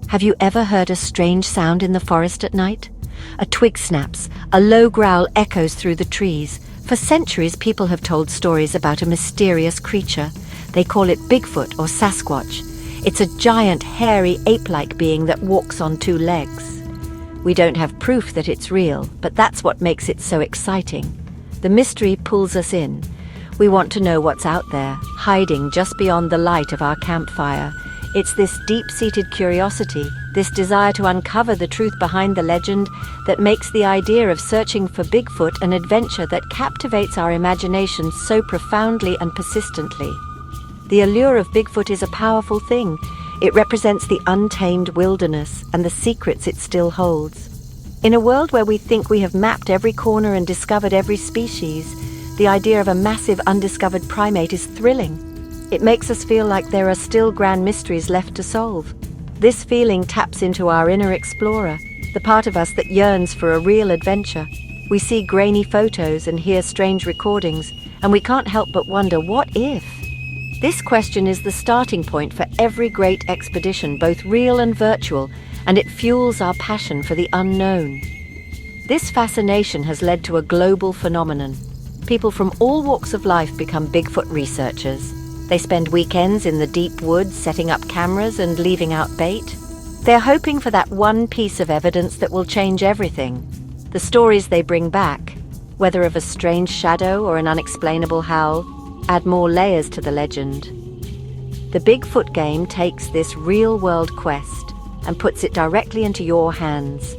Have you ever heard a strange sound in the forest at night? A twig snaps, a low growl echoes through the trees. For centuries, people have told stories about a mysterious creature. They call it Bigfoot or Sasquatch. It's a giant, hairy, ape-like being that walks on two legs. We don't have proof that it's real, but that's what makes it so exciting. The mystery pulls us in. We want to know what's out there, hiding just beyond the light of our campfire. It's this deep-seated curiosity, this desire to uncover the truth behind the legend, that makes the idea of searching for Bigfoot an adventure that captivates our imagination so profoundly and persistently. The allure of Bigfoot is a powerful thing. It represents the untamed wilderness and the secrets it still holds. In a world where we think we have mapped every corner and discovered every species, the idea of a massive undiscovered primate is thrilling. It makes us feel like there are still grand mysteries left to solve. This feeling taps into our inner explorer, the part of us that yearns for a real adventure. We see grainy photos and hear strange recordings, and we can't help but wonder, what if? This question is the starting point for every great expedition, both real and virtual, and it fuels our passion for the unknown. This fascination has led to a global phenomenon. People from all walks of life become Bigfoot researchers. They spend weekends in the deep woods setting up cameras and leaving out bait. They're hoping for that one piece of evidence that will change everything. The stories they bring back, whether of a strange shadow or an unexplainable howl, add more layers to the legend. The Bigfoot game takes this real-world quest and puts it directly into your hands.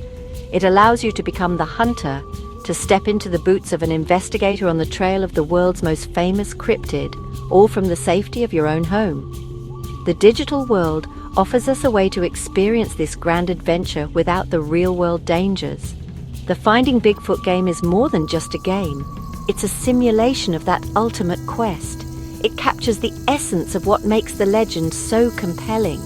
It allows you to become the hunter, to step into the boots of an investigator on the trail of the world's most famous cryptid, all from the safety of your own home. The digital world offers us a way to experience this grand adventure without the real-world dangers. The Finding Bigfoot game is more than just a game. It's a simulation of that ultimate quest. It captures the essence of what makes the legend so compelling.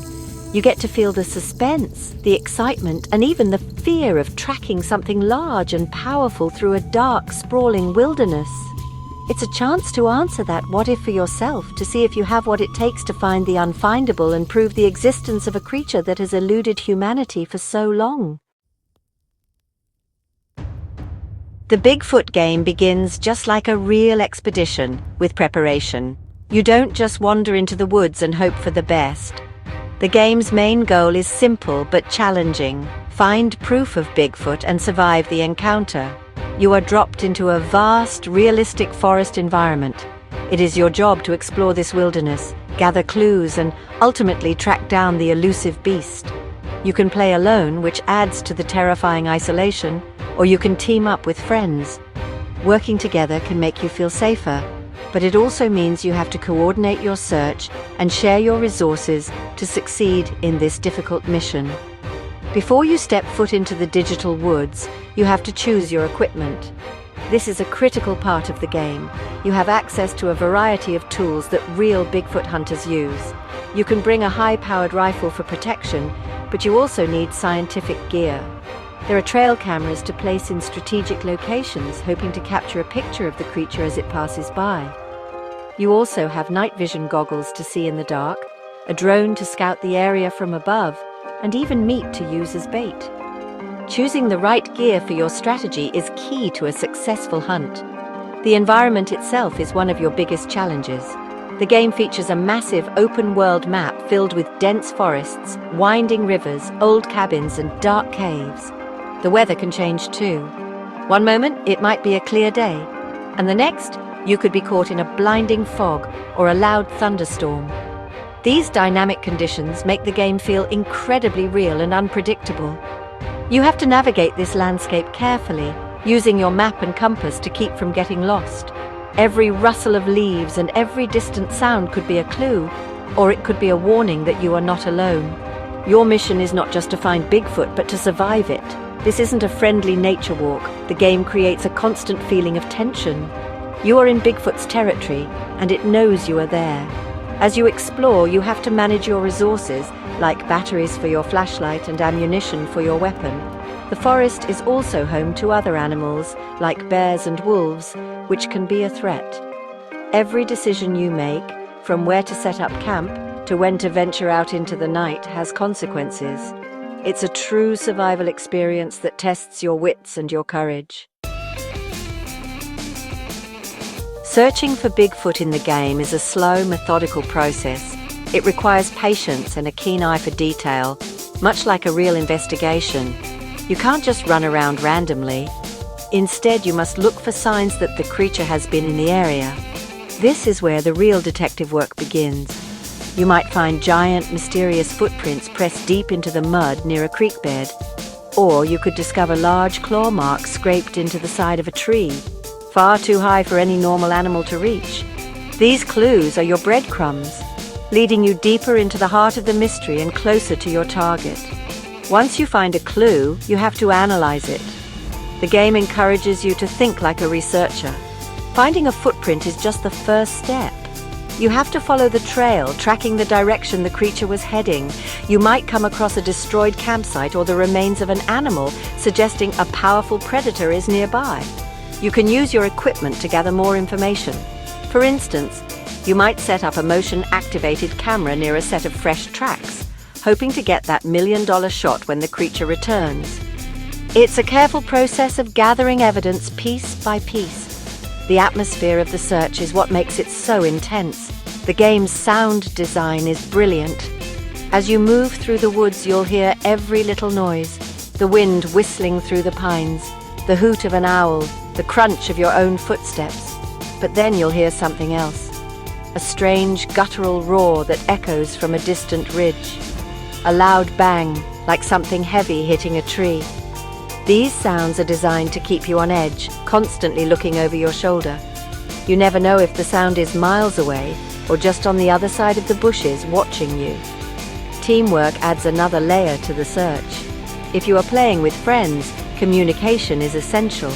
You get to feel the suspense, the excitement, and even the fear of tracking something large and powerful through a dark, sprawling wilderness. It's a chance to answer that what if for yourself, to see if you have what it takes to find the unfindable and prove the existence of a creature that has eluded humanity for so long. The Bigfoot game begins just like a real expedition, with preparation. You don't just wander into the woods and hope for the best. The game's main goal is simple but challenging. Find proof of Bigfoot and survive the encounter. You are dropped into a vast, realistic forest environment. It is your job to explore this wilderness, gather clues, and ultimately track down the elusive beast. You can play alone, which adds to the terrifying isolation, or you can team up with friends. Working together can make you feel safer, but it also means you have to coordinate your search and share your resources to succeed in this difficult mission. Before you step foot into the digital woods, you have to choose your equipment. This is a critical part of the game. You have access to a variety of tools that real Bigfoot hunters use. You can bring a high-powered rifle for protection, but you also need scientific gear. There are trail cameras to place in strategic locations, hoping to capture a picture of the creature as it passes by. You also have night vision goggles to see in the dark, a drone to scout the area from above, and even meat to use as bait. Choosing the right gear for your strategy is key to a successful hunt. The environment itself is one of your biggest challenges. The game features a massive open-world map filled with dense forests, winding rivers, old cabins, and dark caves. The weather can change too. One moment, it might be a clear day, and the next, you could be caught in a blinding fog or a loud thunderstorm. These dynamic conditions make the game feel incredibly real and unpredictable. You have to navigate this landscape carefully, using your map and compass to keep from getting lost. Every rustle of leaves and every distant sound could be a clue, or it could be a warning that you are not alone. Your mission is not just to find Bigfoot, but to survive it. This isn't a friendly nature walk. The game creates a constant feeling of tension. You are in Bigfoot's territory, and it knows you are there. As you explore, you have to manage your resources, like batteries for your flashlight and ammunition for your weapon. The forest is also home to other animals, like bears and wolves, which can be a threat. Every decision you make, from where to set up camp to when to venture out into the night, has consequences. It's a true survival experience that tests your wits and your courage. Searching for Bigfoot in the game is a slow, methodical process. It requires patience and a keen eye for detail, much like a real investigation. You can't just run around randomly. Instead, you must look for signs that the creature has been in the area. This is where the real detective work begins. You might find giant, mysterious footprints pressed deep into the mud near a creek bed, or you could discover large claw marks scraped into the side of a tree, far too high for any normal animal to reach. These clues are your breadcrumbs, leading you deeper into the heart of the mystery and closer to your target. Once you find a clue, you have to analyze it. The game encourages you to think like a researcher. Finding a footprint is just the first step. You have to follow the trail, tracking the direction the creature was heading. You might come across a destroyed campsite or the remains of an animal, suggesting a powerful predator is nearby. You can use your equipment to gather more information. For instance, you might set up a motion-activated camera near a set of fresh tracks, hoping to get that million-dollar shot when the creature returns. It's a careful process of gathering evidence piece by piece. The atmosphere of the search is what makes it so intense. The game's sound design is brilliant. As you move through the woods, you'll hear every little noise: the wind whistling through the pines, the hoot of an owl, the crunch of your own footsteps. But then you'll hear something else. A strange guttural roar that echoes from a distant ridge. A loud bang, like something heavy hitting a tree. These sounds are designed to keep you on edge, constantly looking over your shoulder. You never know if the sound is miles away or just on the other side of the bushes watching you. Teamwork adds another layer to the search. If you are playing with friends, communication is essential.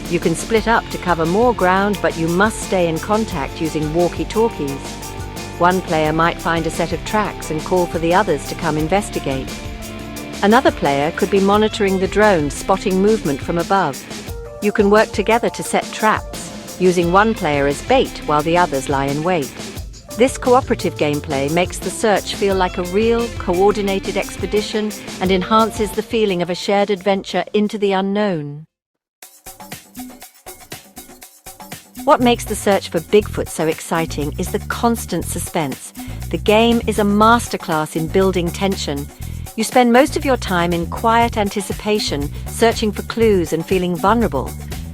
You can split up to cover more ground, but you must stay in contact using walkie-talkies. One player might find a set of tracks and call for the others to come investigate. Another player could be monitoring the drone, spotting movement from above. You can work together to set traps, using one player as bait while the others lie in wait. This cooperative gameplay makes the search feel like a real, coordinated expedition and enhances the feeling of a shared adventure into the unknown. What makes the search for Bigfoot so exciting is the constant suspense. The game is a masterclass in building tension. You spend most of your time in quiet anticipation, searching for clues and feeling vulnerable.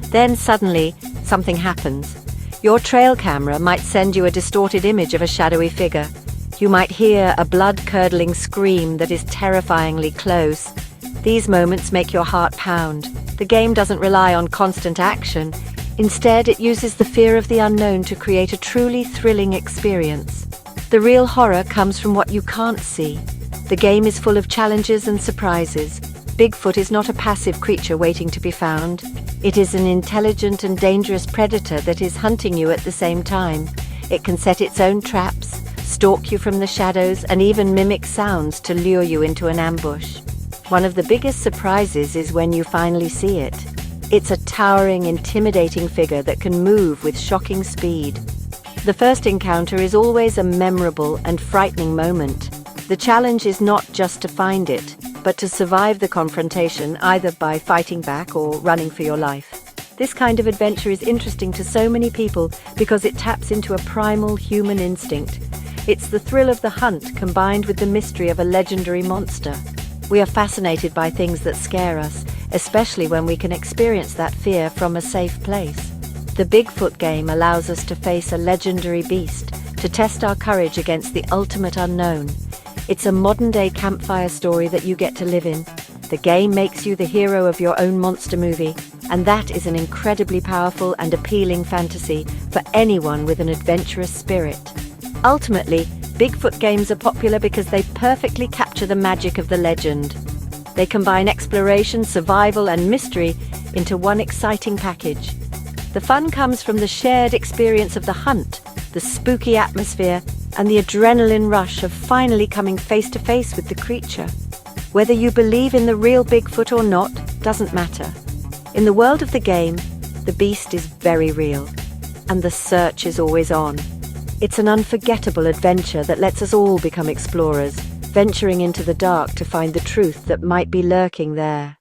Then suddenly, something happens. Your trail camera might send you a distorted image of a shadowy figure. You might hear a blood-curdling scream that is terrifyingly close. These moments make your heart pound. The game doesn't rely on constant action. Instead, it uses the fear of the unknown to create a truly thrilling experience. The real horror comes from what you can't see. The game is full of challenges and surprises. Bigfoot is not a passive creature waiting to be found. It is an intelligent and dangerous predator that is hunting you at the same time. It can set its own traps, stalk you from the shadows, and even mimic sounds to lure you into an ambush. One of the biggest surprises is when you finally see it. It's a towering, intimidating figure that can move with shocking speed. The first encounter is always a memorable and frightening moment. The challenge is not just to find it, but to survive the confrontation, either by fighting back or running for your life. This kind of adventure is interesting to so many people because it taps into a primal human instinct. It's the thrill of the hunt combined with the mystery of a legendary monster. We are fascinated by things that scare us, especially when we can experience that fear from a safe place. The Bigfoot game allows us to face a legendary beast, to test our courage against the ultimate unknown. It's a modern-day campfire story that you get to live in. The game makes you the hero of your own monster movie, and that is an incredibly powerful and appealing fantasy for anyone with an adventurous spirit. Ultimately, Bigfoot games are popular because they perfectly capture the magic of the legend. They combine exploration, survival, and mystery into one exciting package. The fun comes from the shared experience of the hunt, the spooky atmosphere, and the adrenaline rush of finally coming face to face with the creature. Whether you believe in the real Bigfoot or not doesn't matter. In the world of the game, the beast is very real, and the search is always on. It's an unforgettable adventure that lets us all become explorers, venturing into the dark to find the truth that might be lurking there.